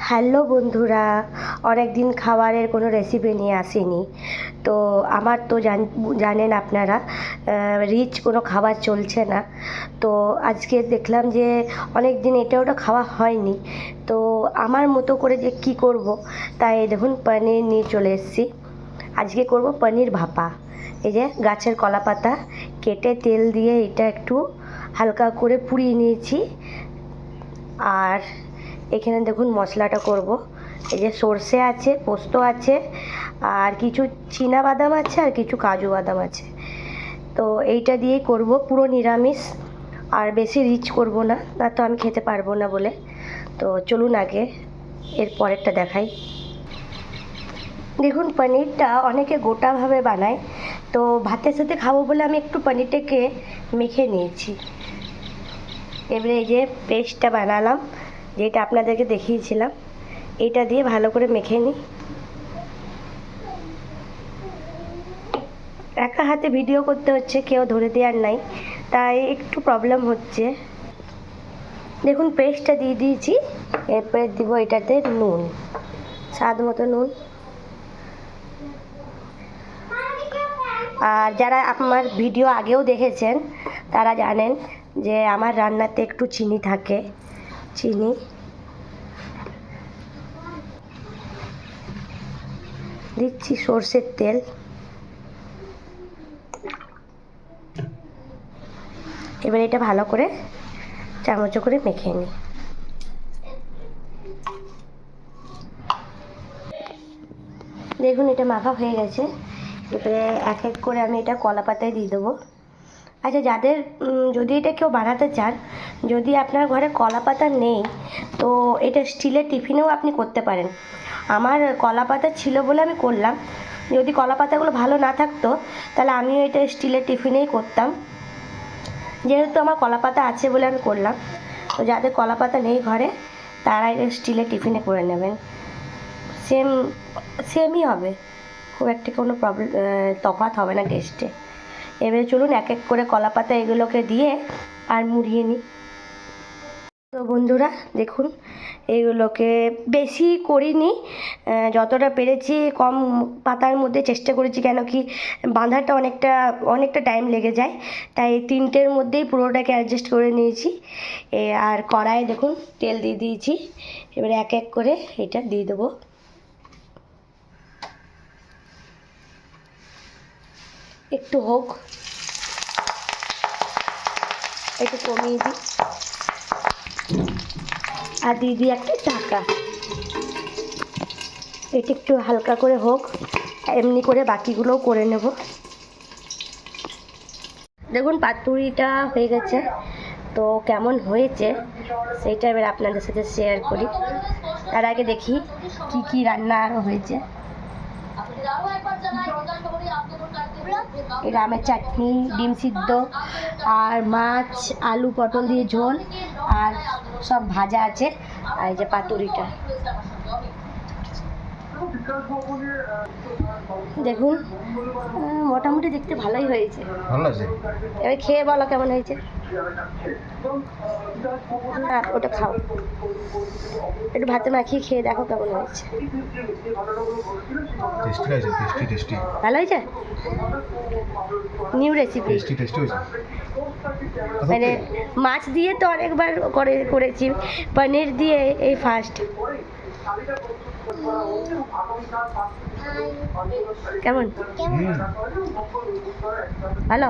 Hello বন্ধুরা, অনেক দিন খাবারের কোনো রেসিপি নিয়ে আসিনি। তো আমার তো জানেন আপনারা, রিচ কোনো খাবার চলছে না। তো আজকে দেখলাম যে অনেক দিন এটা ওটা খাওয়া হয়নি, তো আমার মতো করে যে কি করব, তাই দেখুন পনির নিয়ে চলে এসেছি। আজকে করব পনির ভাপা। এই যে গাছের কলা পাতা কেটে তেল দিয়ে এটা একটু হালকা করে পুড়িয়ে নিয়েছি। আর এখানে দেখুন মশলাটা করব। এই যে সর্ষে আছে, পোস্ত আছে, আর কিছু চীনা বাদাম আছে, আর কিছু কাজু বাদাম আছে। তো এইটা দিয়েই করব, পুরো নিরামিষ, আর বেশি রিচ করব না, না তো আমি খেতে পারবো না বলে। তো চলুন আগে এর পরেরটা দেখাই। দেখুন পনিরটা অনেকে গোটাভাবে বানায়, তো ভাতের সাথে খাবো বলে আমি একটু পনিরটাকে মেখে নিয়েছি। এবারে এই যে পেস্টটা বানালাম, যেটা আপনাদেরকে দেখিয়েছিলাম, এটা দিয়ে ভালো করে মেখে নিই। একা হাতে ভিডিও করতে হচ্ছে, কেউ ধরে দেওয়ার নাই, তাই একটু প্রবলেম হচ্ছে। দেখুন পেস্টটা দিয়ে দিয়েছি। এরপরে দিব এটাতে নুন, স্বাদ মতো নুন। আর যারা আমার ভিডিও আগেও দেখেছেন তারা জানেন যে আমার রান্নাতে একটু চিনি থাকে। চিনি দিচ্ছি, সর্ষের তেল, এবার এটা ভালো করে চামচ করে মেখে নিই। দেখুন এটা মাখা হয়ে গেছে। এবারে এক এক করে আমি এটা কলা পাতায় দিয়ে দেবো। আচ্ছা, যাদের যদি এটা কেউ বানাতে চান, যদি আপনার ঘরে কলা পাতা নেই, তো এটা স্টিলের টিফিনেও আপনি করতে পারেন। আমার কলা পাতা ছিল বলে আমি করলাম। যদি কলা পাতাগুলো ভালো না থাকতো, তাহলে আমিও এটা স্টিলের টিফিনেই করতাম। যেহেতু আমার কলা পাতা আছে বলে আমি করলাম। তো যাদের কলা পাতা নেই ঘরে, তারা এটা স্টিলের টিফিনে করে নেবেন। সেমই হবে, খুব একটা কোনো তফাৎ হবে না টেস্টে। এবারে চলুন এক এক করে কলা পাতা এগুলোকে দিয়ে আর মুড়িয়ে নিই। তো বন্ধুরা দেখুন, এগুলোকে বেশি করিনি, যতটা পেরেছি কম পাতার মধ্যে চেষ্টা করেছি, কেন কি বাঁধাটা অনেকটা টাইম লেগে যায়, তাই তিনটের মধ্যেই পুরোটাকে অ্যাডজাস্ট করে নিয়েছি। আর কড়াই দেখুন তেল দিয়ে দিয়েছি। এবারে এক এক করে এটা দিয়ে দেবো। একটু হোক, একটু কমিয়ে দিই, আর দিয়ে দিই একটা ঢাকা। এটা একটু হালকা করে হোক, এমনি করে বাকিগুলোও করে নেব। দেখুন পাতুরিটা হয়ে গেছে, তো কেমন হয়েছে সেইটা এবার আপনাদের সাথে শেয়ার করি। তার আগে দেখি কি কি রান্না আরও হয়েছে। এটা আমের চাটনি, ডিম সিদ্ধ, আর মাছ, আলু পটল দিয়ে ঝোল, আর সব ভাজা আছে। আর এই যে পাতুরিটা দেখুন, মোটামুটি দেখতে ভালোই হয়েছে। এবার খেয়ে বলো কেমন হয়েছে। ওটা খাও, একটু ভাতে মাখিয়ে খেয়ে দেখো কেমন হয়েছে। ভালো হয়েছে, নিউ রেসিপি। মানে মাছ দিয়ে তো অনেকবার করেছি, পনির দিয়ে এই ফার্স্ট। কেমন, ভালো?